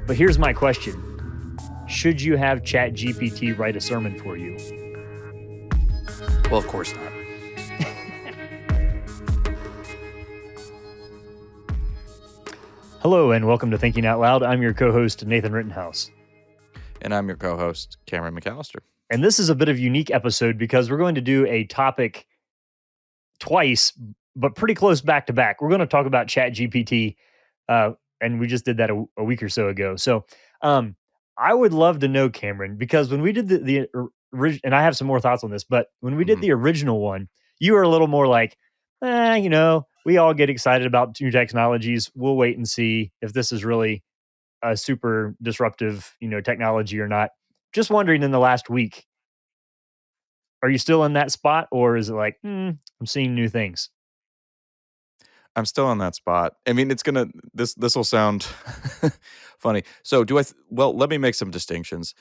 But here's my question. Should you have ChatGPT write a sermon for you? Well, of course not. Hello and welcome to Thinking Out Loud. I'm your co-host, Nathan Rittenhouse. And I'm your co-host, Cameron McAllister. And this is a bit of a unique episode because we're going to do a topic twice, but pretty close back to back. We're going to talk about ChatGPT, and we just did that a week or so ago. So I would love to know, Cameron, because when we did the original, and I have some more thoughts on this, but when we did the original one, you were a little more like, we all get excited about new technologies. We'll wait and see if this is really a super disruptive, technology or not. Just wondering in the last week, are you still in that spot, or is it like, I'm seeing new things? I'm still in that spot. I mean, this will sound funny. So let me make some distinctions.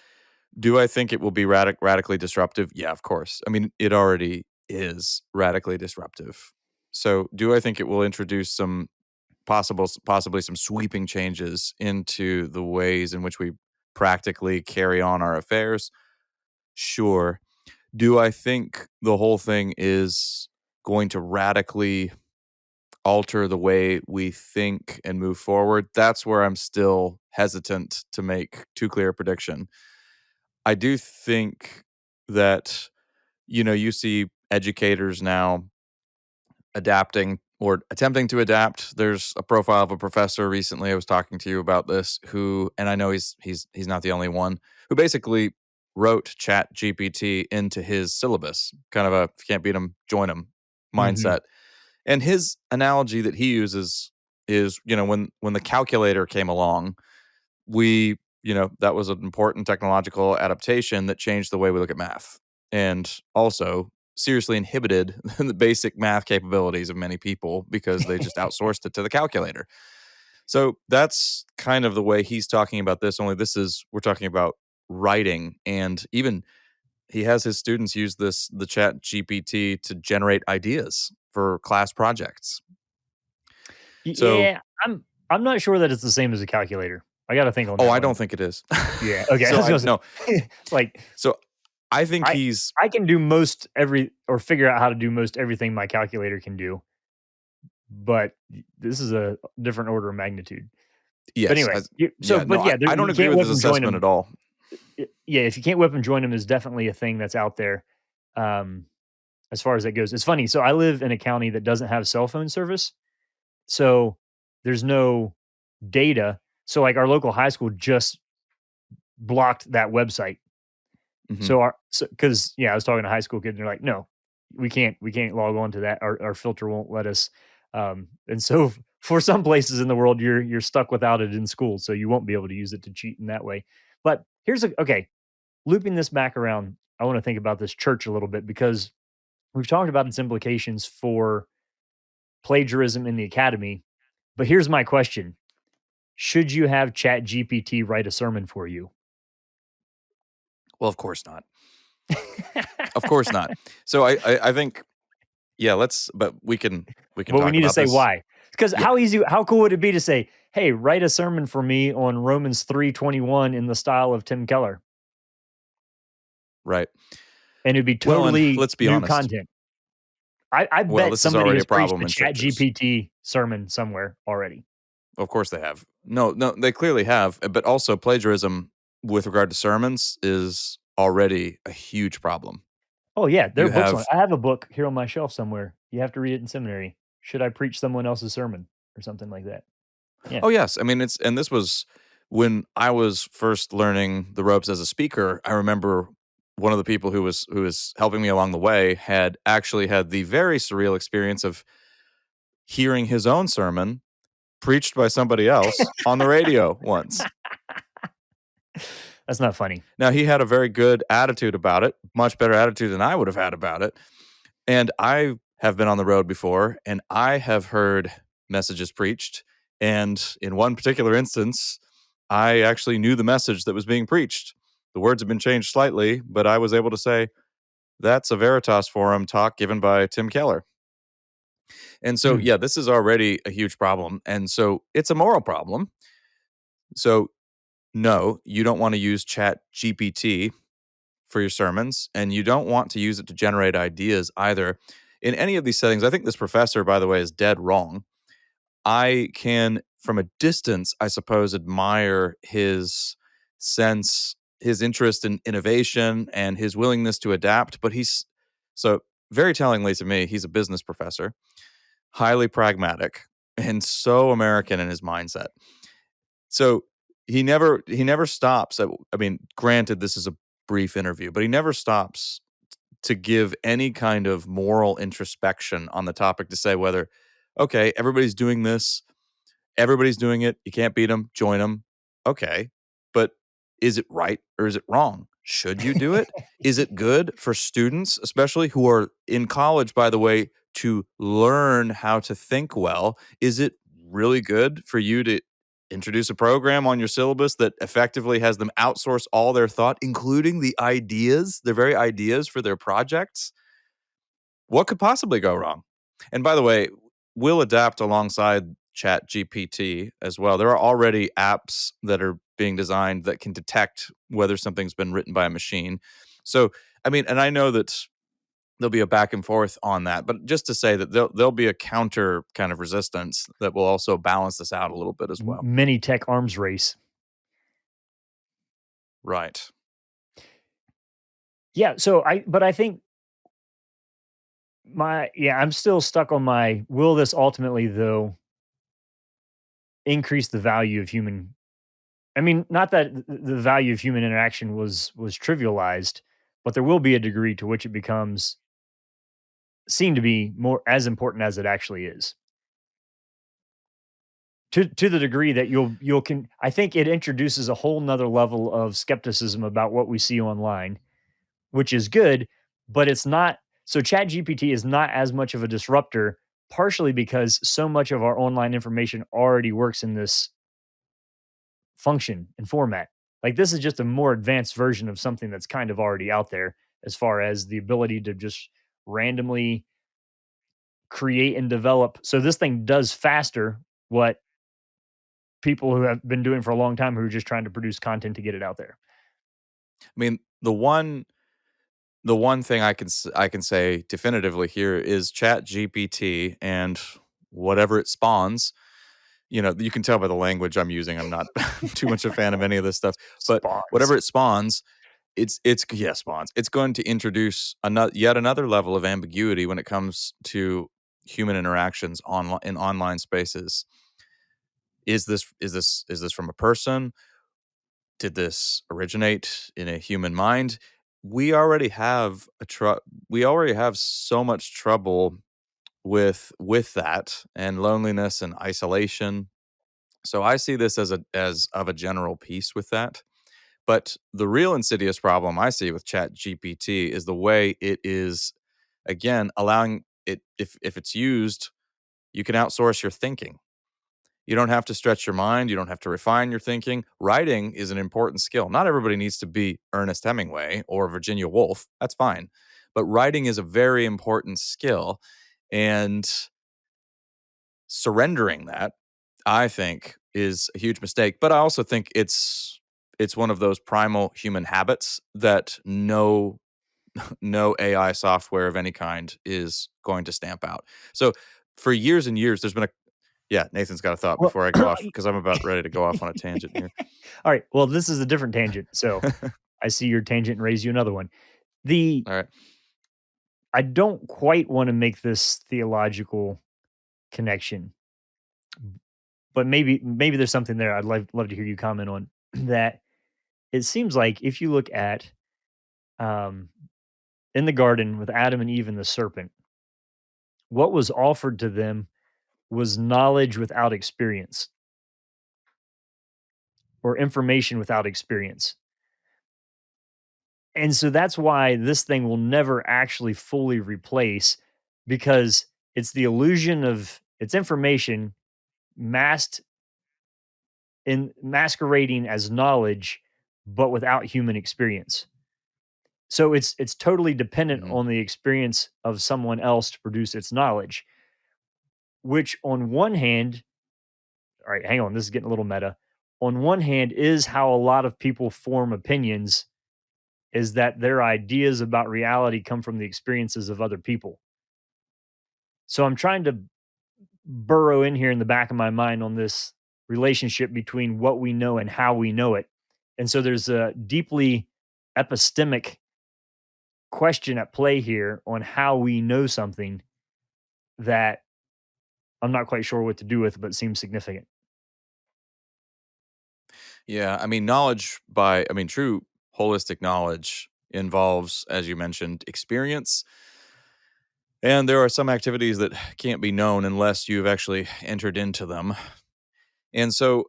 Do I think it will be radically disruptive? Yeah, of course. I mean, it already is radically disruptive. So do I think it will introduce some possibly some sweeping changes into the ways in which we practically carry on our affairs? Sure. Do I think the whole thing is going to radically alter the way we think and move forward? That's where I'm still hesitant to make too clear a prediction. I do think that, you see educators now adapting or attempting to adapt. There's a profile of a professor recently I was talking to you about this who, and I know he's not the only one, who basically wrote Chat GPT into his syllabus, kind of a if you can't beat him, join him mindset. And his analogy that he uses is, when the calculator came along, that was an important technological adaptation that changed the way we look at math, and also seriously inhibited the basic math capabilities of many people because they just outsourced it to the calculator. So that's kind of the way he's talking about this, only we're talking about writing, and even he has his students use the Chat GPT to generate ideas for class projects. So, Yeah, I'm not sure that it's the same as a calculator. I got to think on that. I don't think it is. Yeah. Okay. No. So I think I can do figure out how to do most everything my calculator can do, but this is a different order of magnitude. Yes. But anyway, I don't agree with his assessment at all. Yeah, if you can't whip and join them is definitely a thing that's out there. As far as that goes, it's funny. So I live in a county that doesn't have cell phone service, so there's no data. So like our local high school just blocked that website. I was talking to high school kids and they're like, no, we can't log on to that. Our filter won't let us. And so for some places in the world, you're stuck without it in school. So you won't be able to use it to cheat in that way. But looping this back around, I want to think about this church a little bit because we've talked about its implications for plagiarism in the academy. But here's my question. Should you have ChatGPT write a sermon for you? Well, of course not. Of course not. So I think, but we can But we need to say why. Because how cool would it be to say, hey, write a sermon for me on Romans 3:21 in the style of Tim Keller? Right. And it'd be totally let's be new honest. Content. I bet somebody has preached a ChatGPT sermon somewhere already. Of course they have. No, they clearly have. But also plagiarism with regard to sermons is already a huge problem. Oh, yeah. There are books on it. I have a book here on my shelf somewhere. You have to read it in seminary. Should I preach someone else's sermon or something like that? Yeah. Oh, yes. I mean, this was when I was first learning the ropes as a speaker. I remember one of the people who was helping me along the way had actually had the very surreal experience of hearing his own sermon preached by somebody else on the radio once. That's not funny. Now, he had a very good attitude about it, much better attitude than I would have had about it. And I have been on the road before, and I have heard messages preached. And in one particular instance, I actually knew the message that was being preached. The words have been changed slightly, but I was able to say, that's a Veritas Forum talk given by Tim Keller. And so, Hmm. yeah, this is already a huge problem. And so it's a moral problem. So, no, you don't want to use Chat GPT for your sermons, and you don't want to use it to generate ideas either. In any of these settings, I think this professor, by the way, is dead wrong. I can, from a distance, I suppose, admire his interest in innovation and his willingness to adapt. But so very tellingly to me, he's a business professor, highly pragmatic, and so American in his mindset. So he never stops. I mean, granted, this is a brief interview, but he never stops to give any kind of moral introspection on the topic to say whether, okay, everybody's doing this. Everybody's doing it. You can't beat them. Join them. Okay. But is it right or is it wrong? Should you do it? Is it good for students, especially who are in college, by the way, to learn how to think well? Is it really good for you to introduce a program on your syllabus that effectively has them outsource all their thought, including the ideas, their very ideas for their projects? What could possibly go wrong? And by the way, we'll adapt alongside Chat GPT as well. There are already apps that are being designed that can detect whether something's been written by a machine. So, I mean, and I know that there'll be a back and forth on that, but just to say that there'll be a counter kind of resistance that will also balance this out a little bit as well. Mini tech arms race. Right. Yeah. But I think I'm still stuck on my, will this ultimately, though, increase the value of human? I mean, not that the value of human interaction was trivialized, but there will be a degree to which it becomes seen to be more as important as it actually is. To the degree that you'll can I think it introduces a whole nother level of skepticism about what we see online, which is good, but it's not. So ChatGPT is not as much of a disruptor, partially because so much of our online information already works in this function and format. Like, this is just a more advanced version of something that's kind of already out there, as far as the ability to just randomly create and develop. So this thing does faster what people who have been doing for a long time, who are just trying to produce content to get it out there. I mean, the one thing I can say definitively here is Chat GPT and whatever it spawns. You know, you can tell by the language I'm using. I'm not too much a fan of any of this stuff, but Spawns. whatever it spawns, it's yeah, spawns. It's going to introduce yet another level of ambiguity when it comes to human interactions in online spaces. Is this from a person? Did this originate in a human mind? We already have we already have so much trouble with that, and loneliness and isolation. So I see this as of a general piece with that. But the real insidious problem I see with Chat GPT is the way it is, again, allowing it, if it's used, you can outsource your thinking. You don't have to stretch your mind. You don't have to refine your thinking. Writing is an important skill. Not everybody needs to be Ernest Hemingway or Virginia Woolf. That's fine. But writing is a very important skill. And surrendering that, I think, is a huge mistake. But I also think it's one of those primal human habits that no AI software of any kind is going to stamp out. So for years and years, there's been a yeah, Nathan's got a thought Well, before I go off because I'm about ready to go off on a tangent here. all right. Well, this is a different tangent. So I see your tangent and raise you another one. The All right. I don't quite want to make this theological connection, but maybe there's something there. I'd love to hear you comment on that. It seems like if you look at um, in the garden with Adam and Eve and the serpent, what was offered to them was knowledge without experience, or information without experience. And so that's why this thing will never actually fully replace, because it's the illusion of its information masked in masquerading as knowledge, but without human experience. So it's totally dependent Mhm. on the experience of someone else to produce its knowledge. which on one hand, all right, hang on, this is getting a little meta. On one hand, is how a lot of people form opinions, is that their ideas about reality come from the experiences of other people. So I'm trying to burrow in here in the back of my mind on this relationship between what we know and how we know it. And so there's a deeply epistemic question at play here on how we know something that I'm not quite sure what to do with, but seems significant. Yeah, I mean, true holistic knowledge involves, as you mentioned, experience. And there are some activities that can't be known unless you've actually entered into them. And so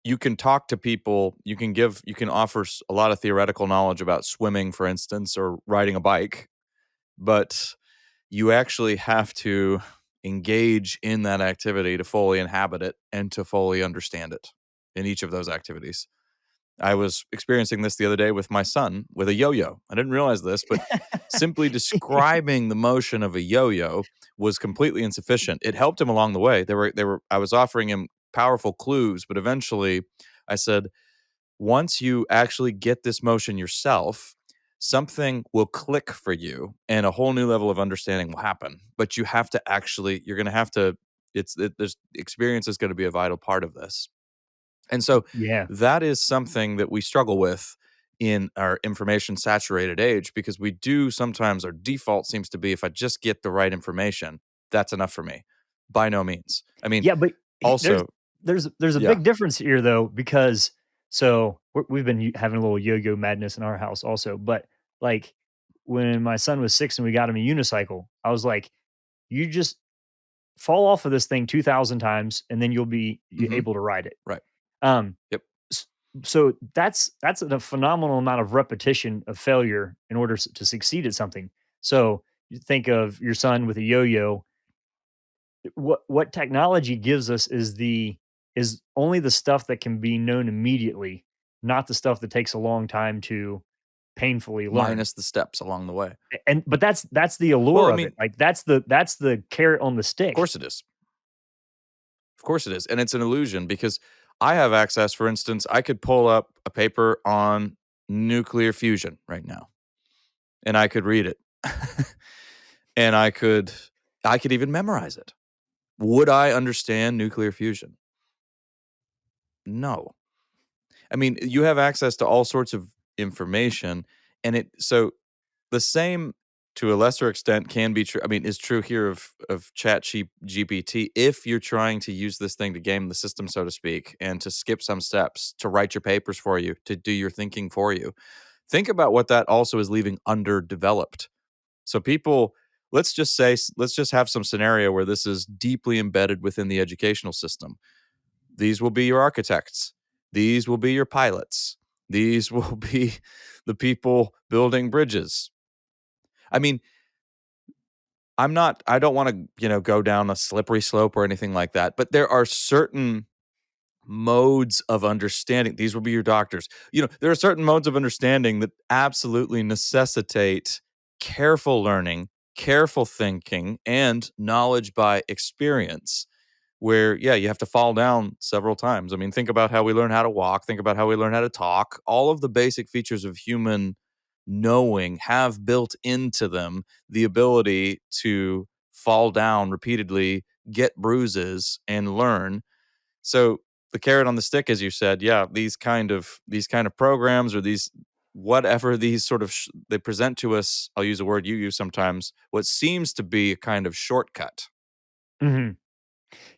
you can talk to people, you can offer a lot of theoretical knowledge about swimming, for instance, or riding a bike, but you actually have to engage in that activity to fully inhabit it and to fully understand it in each of those activities. I was experiencing this the other day with my son with a yo-yo. I didn't realize this, but simply describing the motion of a yo-yo was completely insufficient. It helped him along the way. They were I was offering him powerful clues, but eventually I said, "Once you actually get this motion yourself, something will click for you and a whole new level of understanding will happen. But you have to actually you're going to have to there's experience is going to be a vital part of this." And so Yeah. that is something that we struggle with in our information saturated age because we do sometimes our default seems to be if I just get the right information, that's enough for me. By no means. I mean, Yeah, but there's also, there's a yeah. big difference here though, because we've been having a little yo-yo madness in our house also. But like when my son was 6 and we got him a unicycle, I was like, you just fall off of this thing 2,000 times and then you'll be Mhm. able to ride it. Right. Um, Yep. s- so that's a phenomenal amount of repetition of failure in order to succeed at something. So you think of your son with a yo-yo. What technology gives us is only the stuff that can be known immediately, not the stuff that takes a long time to painfully learn. Minus the steps along the way. And but that's the Well, allure I of it. mean, Like that's the carrot on the of stick. course it is. Of course it is. And it's an illusion because I have access, for instance, I could pull up a paper on nuclear fusion right now and I could read it. and I could even memorize it. Would I understand nuclear fusion? No. I mean, you have access to all sorts of information and the same to a lesser extent can be true. I mean, is true here of GPT if you're trying to use this thing to game the system, so to speak, and to skip some steps, to write your papers for you, to do your thinking for you. Think about what that also is leaving underdeveloped. So people, let's just have some scenario where this is deeply embedded within the educational system. These will be your architects. These will be your pilots. These will be the people building bridges. I mean, I don't want to, go down a slippery slope or anything like that, but there are certain modes of understanding. These will be your doctors. There are certain modes of understanding that absolutely necessitate careful learning, careful thinking, and knowledge by experience where, yeah, you have to fall down several times. I mean, think about how we learn how to walk, think about how we learn how to talk. All of the basic features of human knowing have built into them the ability to fall down repeatedly, get bruises, and learn. So the carrot on the stick, as you said, yeah, these kind of programs or these whatever these sort of they present to us. I'll use a word you use sometimes. What seems to be a kind of shortcut. Mhm.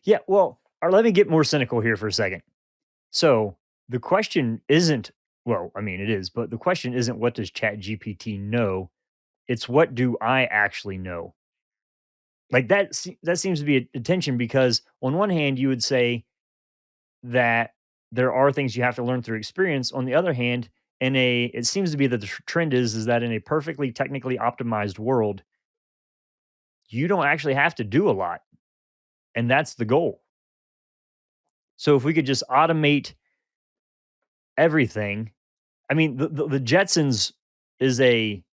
Yeah, well, or let me get more cynical here for a second. So, the question isn't, well, I mean, it is, but the question isn't what does ChatGPT know? It's what do I actually know? Like that seems to be a tension because on one hand, you would say that there are things you have to learn through experience. On the other hand, it seems to be that the trend is that in a perfectly technically optimized world, you don't actually have to do a lot, and that's the goal. So if we could just automate everything, I mean, the Jetsons is a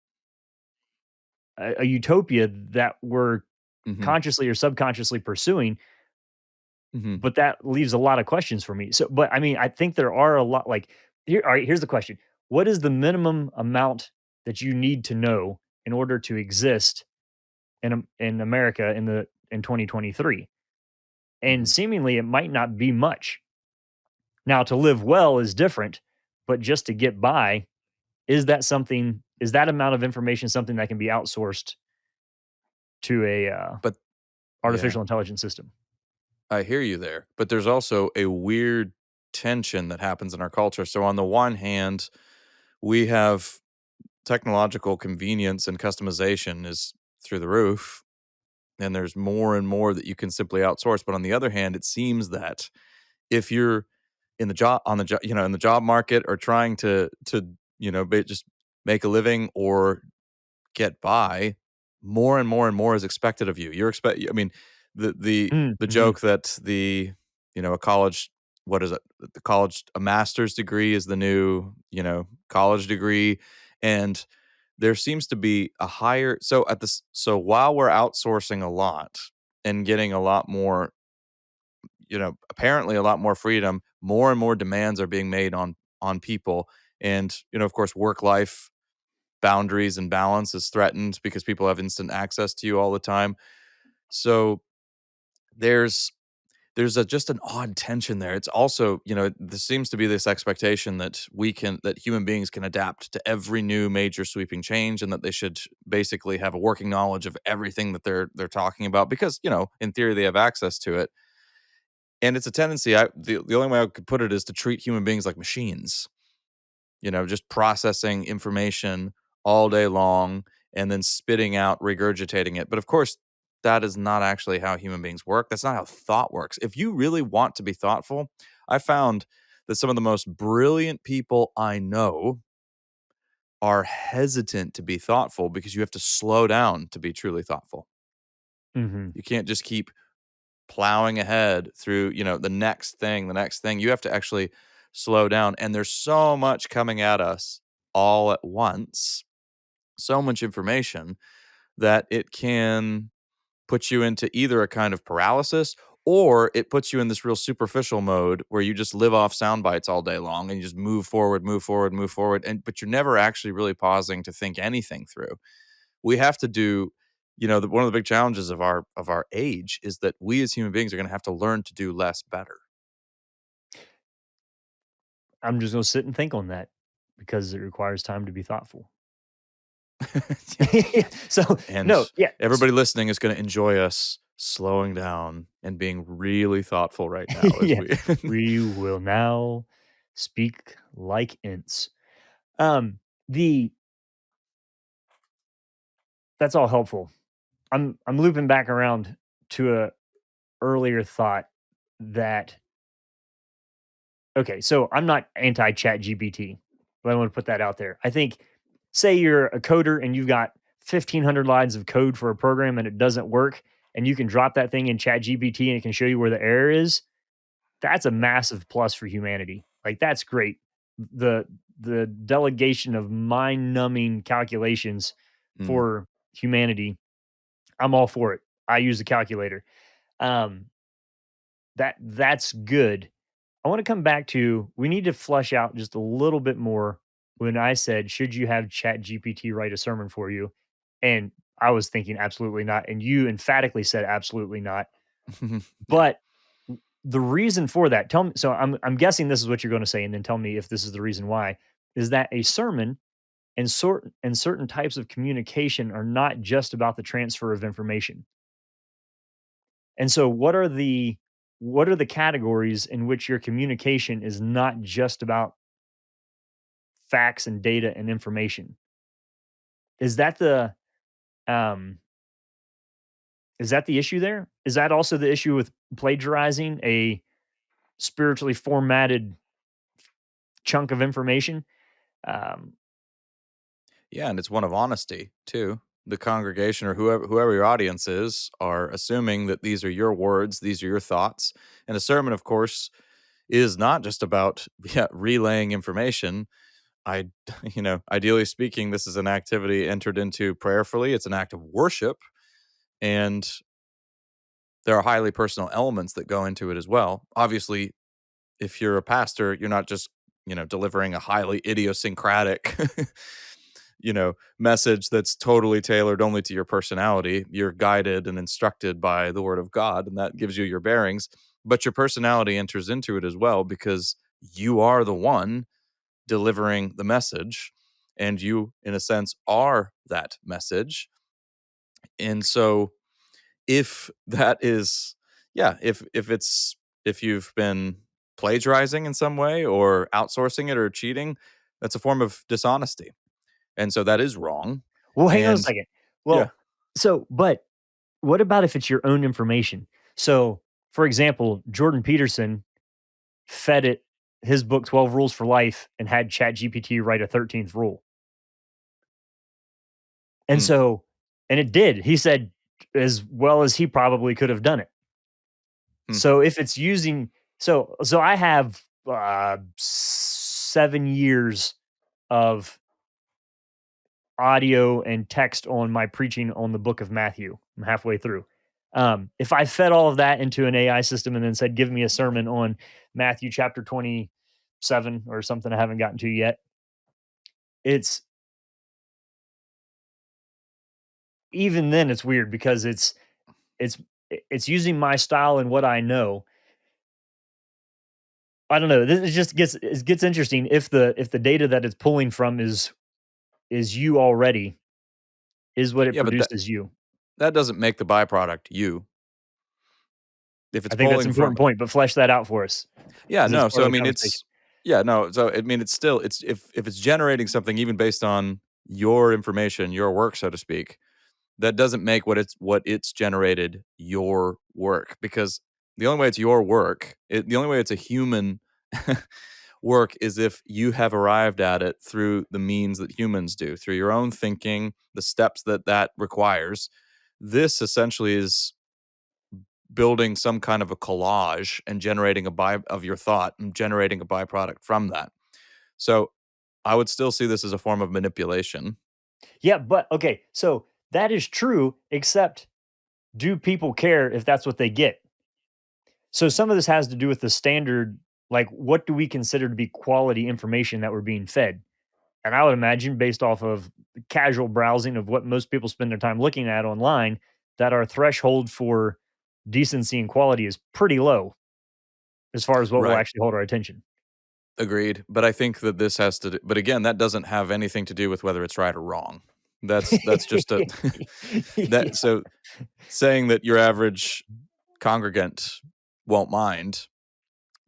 utopia that we're Mhm. consciously or subconsciously pursuing, Mhm. but that leaves a lot of questions for me. So, but I mean, I think there are a lot like here. All right, here's the question: what is the minimum amount that you need to know in order to exist in America in 2023? And Mhm. seemingly, it might not be much. Now, to live well is different, but just to get by, is that something? Is that amount of information something that can be outsourced to a But yeah, artificial intelligence system? I hear you there. But there's also a weird tension that happens in our culture. So on the one hand, we have technological convenience and customization is through the roof, and there's more and more that you can simply outsource. But on the other hand, it seems that if you're in the job on the job, in the job market or trying to just make a living or get by, more and more and more is expected of you. You're expect I mean, the Mm-hmm. joke that a college what is it? The college a master's degree is the new, college degree, and there seems to be a higher so while we're outsourcing a lot and getting a lot more, apparently a lot more freedom, more and more demands are being made on people, and, of course, work life boundaries and balance is threatened because people have instant access to you all the time. So there's just an odd tension there. It's also, there seems to be this expectation that human beings can adapt to every new major sweeping change and that they should basically have a working knowledge of everything that they're talking about because, in theory they have access to it. And it's a tendency the only way I could put it is to treat human beings like machines, just processing information all day long and then spitting out, regurgitating it. But of course, that is not actually how human beings work. That's not how thought works. If you really want to be thoughtful, I found that some of the most brilliant people I know are hesitant to be thoughtful because you have to slow down to be truly thoughtful. Mm-hmm. You can't just keep plowing ahead through, the next thing. You have to actually slow down. And there's so much coming at us all at once, so much information that it can put you into either a kind of paralysis or it puts you in this real superficial mode where you just live off sound bites all day long and you just move forward, move forward, move forward. And but you're never actually really pausing to think anything through. We have to do, one of the big challenges of our age is that we as human beings are going to have to learn to do less better. I'm just gonna sit and think on that because it requires time to be thoughtful. Yeah. So, And no, yeah, everybody listening is going to enjoy us slowing down and being really thoughtful right now as yeah. we We will now speak like ints. Um, the That's all helpful. I'm looping back around to a earlier thought that okay, so I'm not anti Chat GPT, but I want to put that out there. I think, say you're a coder and you've got 1,500 lines of code for a program and it doesn't work, and you can drop that thing in Chat GPT and it can show you where the error is. That's a massive plus for humanity. Like that's great. The the delegation of mind-numbing calculations Mm, for humanity, I'm all for it. I use the calculator. Um, that's good. I want to come back to we need to flesh out just a little bit more when I said, should you have Chat GPT write a sermon for you? And I was thinking absolutely not. And you emphatically said absolutely not. yeah. But the reason for that, tell me so I'm guessing this is what you're going to say, and then tell me if this is the reason why, is that a sermon and certain types of communication are not just about the transfer of information. And so what are the categories in which your communication is not just about facts and data and information? Is that the um is that the issue there? Is that also the issue with plagiarizing a spiritually formatted chunk of information? Um Yeah, and it's one of honesty too. The congregation or whoever your audience is are assuming that these are your words, these are your thoughts. And a sermon, of course, is not just about relaying information. I ideally speaking, this is an activity entered into prayerfully. It's an act of worship. And there are highly personal elements that go into it as well. Obviously, if you're a pastor, you're not just, delivering a highly idiosyncratic, message that's totally tailored only to your personality. You're guided and instructed by the word of God, and that gives you your bearings. But your personality enters into it as well because you are the one delivering the message, and you, in a sense, are that message. And so if that is yeah, if you've been plagiarizing in some way or outsourcing it or cheating, that's a form of dishonesty. And so that is wrong. Well, hang on a And second. yeah. Well, but what about if it's your own information? So, for example, Jordan Peterson fed it his book 12 Rules for Life and had ChatGPT write a 13th rule. And Mm, so and it did. He said as well as he probably could have done it. hmm. So if it's using so I have 7 years of audio and text on my preaching on the book of Matthew. I'm halfway through. If I fed all of that into an AI system and then said, give me a sermon on Matthew chapter 27 or something I haven't gotten to yet, it's even then it's weird because it's it's using my style and what I know. I don't know. This it just gets interesting if the data that it's pulling from is you already, is what it Yeah, but that produces you. that doesn't make the byproduct you. If it's I think that's pulling an from important point, but flesh that out for us yeah, because it's no. part So of I the mean conversation. it's yeah, no. So I mean it's still it's if it's generating something even based on your information, your work, so to speak, that doesn't make what it's generated your work because the only way it's your work, the only way it's a human work is if you have arrived at it through the means that humans do, through your own thinking, the steps that requires. This essentially is building some kind of a collage and generating a by of your thought and generating a byproduct from that. So I would still see this as a form of manipulation. Yeah, but okay, so that is true, except do people care if that's what they get? So some of this has to do with the standard, like what do we consider to be quality information that we're being fed? And I would imagine based off of casual browsing of what most people spend their time looking at online, that our threshold for decency and quality is pretty low as far as what will Right. actually hold our attention. Agreed, but I think that this has to do but again, that doesn't have anything to do with whether it's right or wrong. That's just a that Yeah. so saying that your average congregant won't mind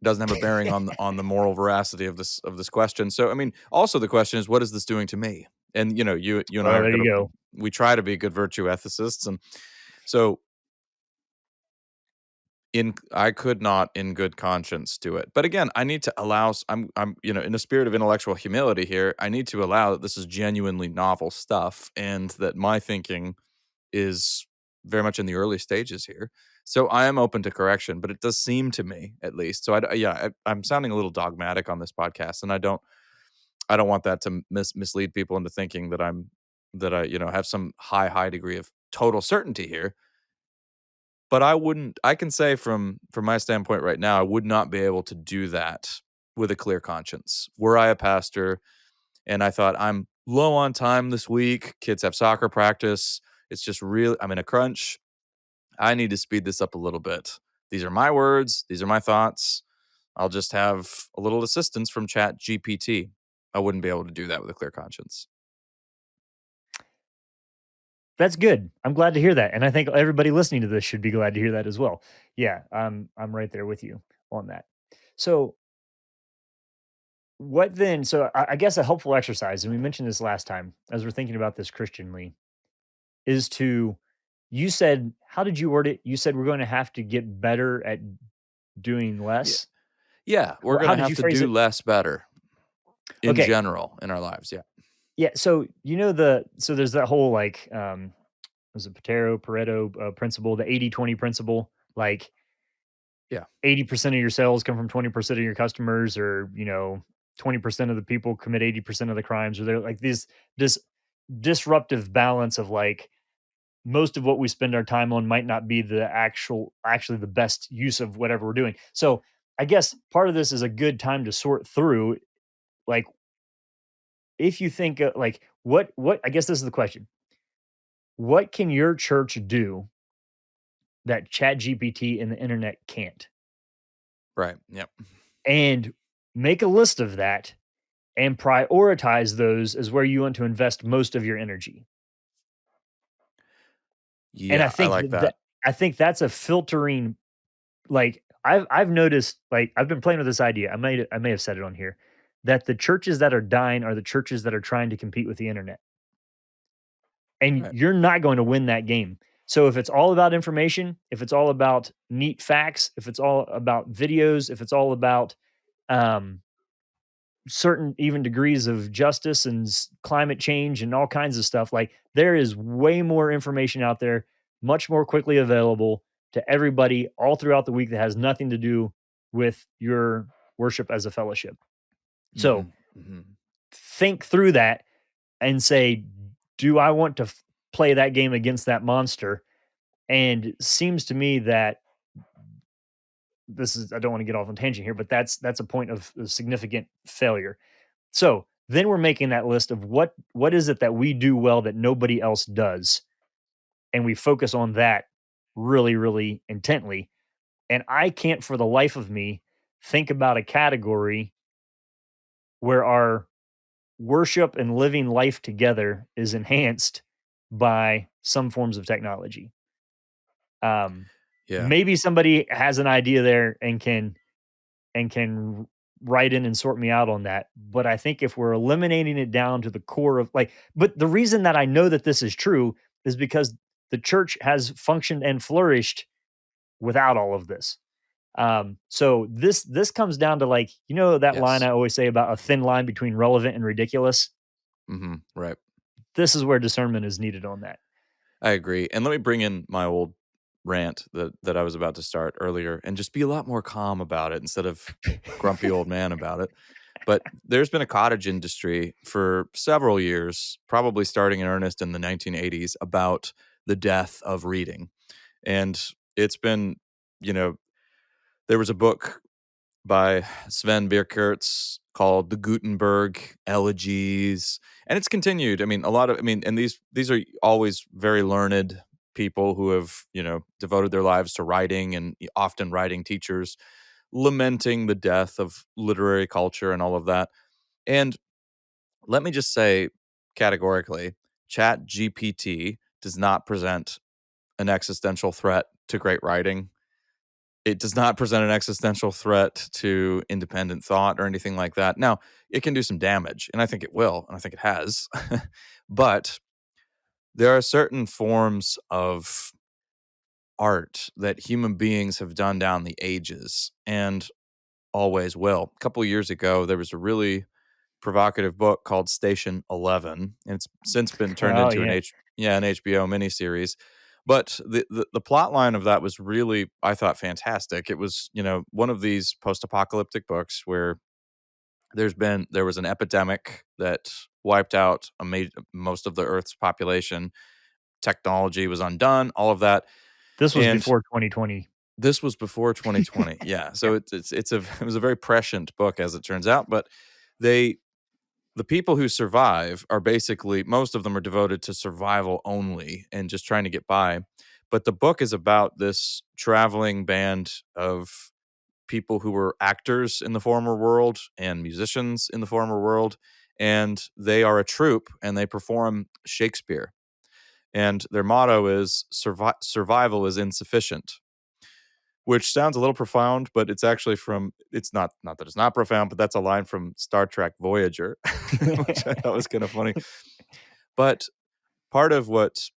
doesn't have a bearing on the moral veracity of this question. So I mean, also the question is what is this doing to me? And you and I Well, are there good you go. we try to be good virtue ethicists and so in I could not in good conscience do it. But again, I need to allow I'm in a spirit of intellectual humility here, I need to allow that this is genuinely novel stuff and that my thinking is very much in the early stages here. So I am open to correction, but it does seem to me at least. So I'm sounding a little dogmatic on this podcast and I don't want that to mislead people into thinking that I have some high degree of total certainty here. But I can say from my standpoint right now, I would not be able to do that with a clear conscience. Were I a pastor and I thought I'm low on time this week, kids have soccer practice, it's just real I'm in a crunch. I need to speed this up a little bit. These are my words, these are my thoughts. I'll just have a little assistance from Chat GPT. I wouldn't be able to do that with a clear conscience. That's good. I'm glad to hear that, and I think everybody listening to this should be glad to hear that as well. Yeah, I'm right there with you on that. So, what then? So, I guess a helpful exercise, and we mentioned this last time as we're thinking about this Christianly, is to you said, how did you word it? You said we're going to have to get better at doing Yeah. less. Yeah, we're How gonna did have you to phrase do it? less better in Okay, general in our lives. Yeah. yeah. So so there's that whole like was it Pareto principle, the 80-20 principle, like Yeah. 80% of your sales come from 20% of your customers, or 20% of the people commit 80% of the crimes, or they're like this disruptive balance of like most of what we spend our time on might not be the actually the best use of whatever we're doing. So I guess part of this is a good time to sort through, like, if you think like what I guess this is the question. What can your church do that Chat GPT and the internet can't? Right. Yep. And make a list of that and prioritize those as where you want to invest most of your energy. And Yeah, I like that. I think that's a filtering, like, I've noticed, like, I've been playing with this idea. I may have said it on here, that the churches that are dying are the churches that are trying to compete with the internet. And Right. you're not going to win that game. So if it's all about information, if it's all about neat facts, if it's all about videos, if it's all about um certain even degrees of justice and climate change and all kinds of stuff, like, there is way more information out there, much more quickly available to everybody all throughout the week that has nothing to do with your worship as a fellowship. So Mhm. Mhm. think through that and say, do I want to play that game against that monster? And it seems to me that this is, I don't want to get off on tangent here, but that's a point of significant failure. So then we're making that list of what is it that we do well that nobody else does, and we focus on that really, really intently. And I can't for the life of me think about a category where our worship and living life together is enhanced by some forms of technology. Um, Yeah. Maybe somebody has an idea there and can write in and sort me out on that. But I think if we're eliminating it down to the core of, like, but the reason that I know that this is true is because the church has functioned and flourished without all of this. So this comes down to, like, that line Yes. I always say about a thin line between relevant and ridiculous. Mhm. Right. This is where discernment is needed on that. I agree. And let me bring in my old rant that I was about to start earlier and just be a lot more calm about it instead of grumpy old man about it. But there's been a cottage industry for several years, probably starting in earnest in the 1980s, about the death of reading. And it's been, you know, there was a book by Sven Birkerts called The Gutenberg Elegies, and it's continued. I mean, a lot of I mean, and these are always very learned people who have, devoted their lives to writing and often writing teachers lamenting the death of literary culture and all of that. And let me just say categorically, Chat GPT does not present an existential threat to great writing. It does not present an existential threat to independent thought or anything like that. Now, it can do some damage, and I think it will, and I think it has. But there are certain forms of art that human beings have done down the ages and always will. A couple of years ago, there was a really provocative book called Station 11, and it's since been turned Oh into yeah, an HBO miniseries. But the plot line of that was really, I thought, fantastic. It was, one of these post-apocalyptic books where there was an epidemic that wiped out most of the Earth's population. Technology was undone, all of that. this was And before 2020. this was before 2020. Yeah. So it was a very prescient book as it turns out, but they the people who survive are basically most of them are devoted to survival only and just trying to get by. But the book is about this traveling band of people who were actors in the former world and musicians in the former world. And they are a troupe and they perform Shakespeare. And their motto is survival is insufficient, which sounds a little profound, but it's actually it's not that it's not profound, but that's a line from Star Trek Voyager, which I thought was kind of funny. But part of what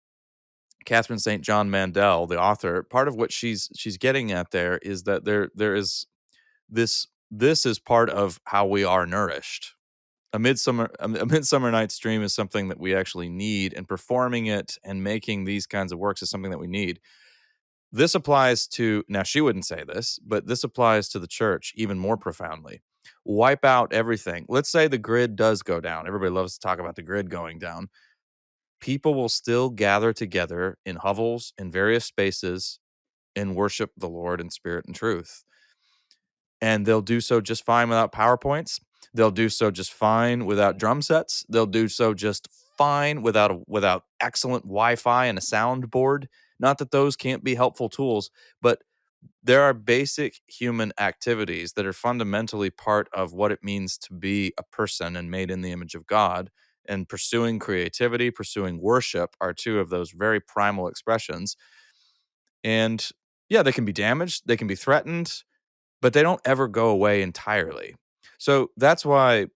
Catherine St. John Mandel, the author, part of what she's getting at there is that there is this is part of how we are nourished. A Midsummer Night's Dream is something that we actually need, and performing it and making these kinds of works is something that we need. This applies to now she wouldn't say this, but this applies to the church even more profoundly. Wipe out everything. Let's say the grid does go down. Everybody loves to talk about the grid going down. people will still gather together in hovels in various spaces and worship the Lord in spirit and truth. And they'll do so just fine without PowerPoints. They'll do so just fine without drum sets. They'll do so just fine without excellent Wi-Fi and a soundboard. Not that those can't be helpful tools, but there are basic human activities that are fundamentally part of what it means to be a person and made in the image of God. And pursuing creativity, pursuing worship are two of those very primal expressions. And yeah, they can be damaged, they can be threatened, but they don't ever go away entirely. So that's why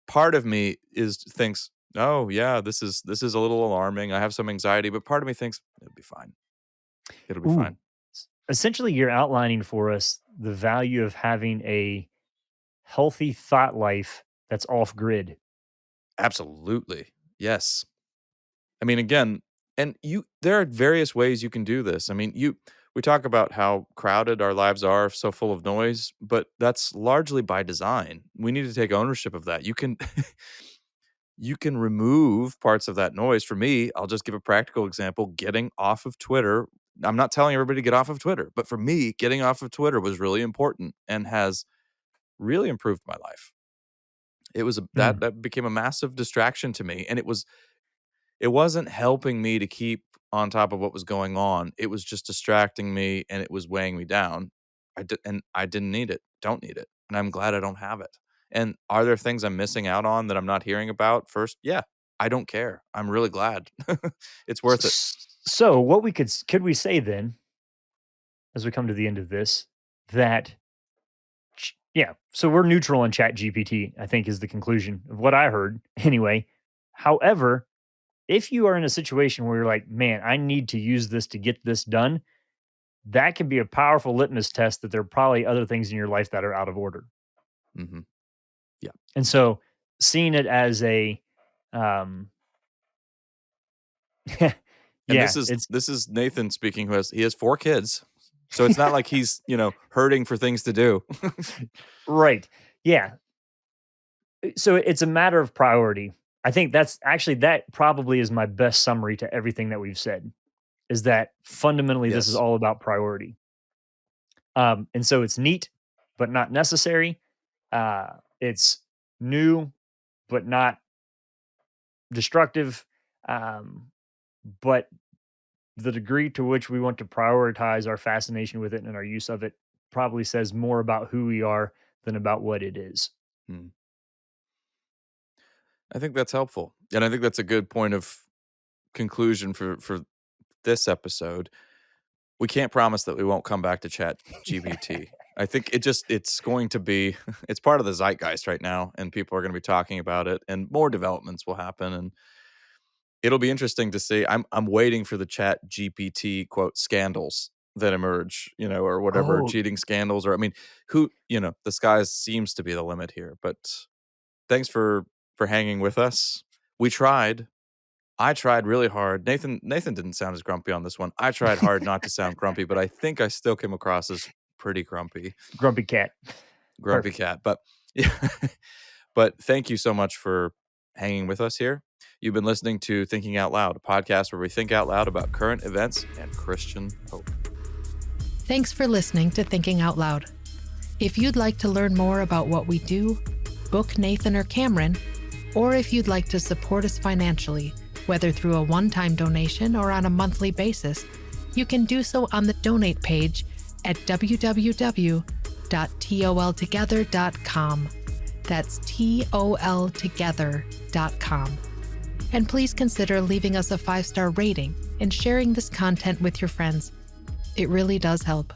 part of me thinks, "Oh, yeah, this is a little alarming. I have some anxiety," but part of me thinks it'll be fine. It'll be Ooh, fine. essentially, you're outlining for us the value of having a healthy thought life that's off grid. Absolutely. Yes. I mean, again, and there are various ways you can do this. I mean, we talk about how crowded our lives are, so full of noise, but that's largely by design. We need to take ownership of that. You can you can remove parts of that noise. For me, I'll just give a practical example, getting off of Twitter. I'm not telling everybody to get off of Twitter, but for me, getting off of Twitter was really important and has really improved my life. It was Mm. that became a massive distraction to me, and it wasn't helping me to keep on top of what was going on. It was just distracting me and it was weighing me down. I didn't need it. Don't need it. And I'm glad I don't have it. And are there things I'm missing out on that I'm not hearing about first? Yeah. I don't care. I'm really glad. It's worth it. So, what we could we say then, as we come to the end of this, that yeah, so we're neutral on Chat GPT, I think is the conclusion of what I heard anyway. However, if you are in a situation where you're like, man, I need to use this to get this done, that can be a powerful litmus test that there are probably other things in your life that are out of order. Mhm. Yeah. And so seeing it as a, um, And yeah, it's this is Nathan speaking, he has 4 kids. So it's not like he's, hurting for things to do. right. Yeah. So it's a matter of priority. I think that probably is my best summary to everything that we've said is that fundamentally this is Yes. all about priority. And so it's neat, but not necessary. It's new, but not destructive. Um, but the degree to which we want to prioritize our fascination with it and our use of it probably says more about who we are than about what it is. Mm. I think that's helpful. And I think that's a good point of conclusion for this episode. We can't promise that we won't come back to Chat GPT. I think it's going to be it's part of the zeitgeist right now, and people are going to be talking about it, and more developments will happen, and it'll be interesting to see. I'm waiting for the Chat GPT quote scandals that emerge, or whatever Oh, cheating scandals, or I mean, the sky seems to be the limit here. But thanks for hanging with us. We tried. I tried really hard. Nathan didn't sound as grumpy on this one. I tried hard not to sound grumpy, but I think I still came across as pretty grumpy. grumpy cat. Grumpy Perfect. cat. But yeah. But thank you so much for hanging with us here. You've been listening to Thinking Out Loud, a podcast where we think out loud about current events and Christian hope. Thanks for listening to Thinking Out Loud. If you'd like to learn more about what we do, book Nathan or Cameron, or if you'd like to support us financially, whether through a one-time donation or on a monthly basis, you can do so on the donate page at www.toltogether.com. That's toltogether.com. And please consider leaving us a 5-star rating and sharing this content with your friends. It really does help.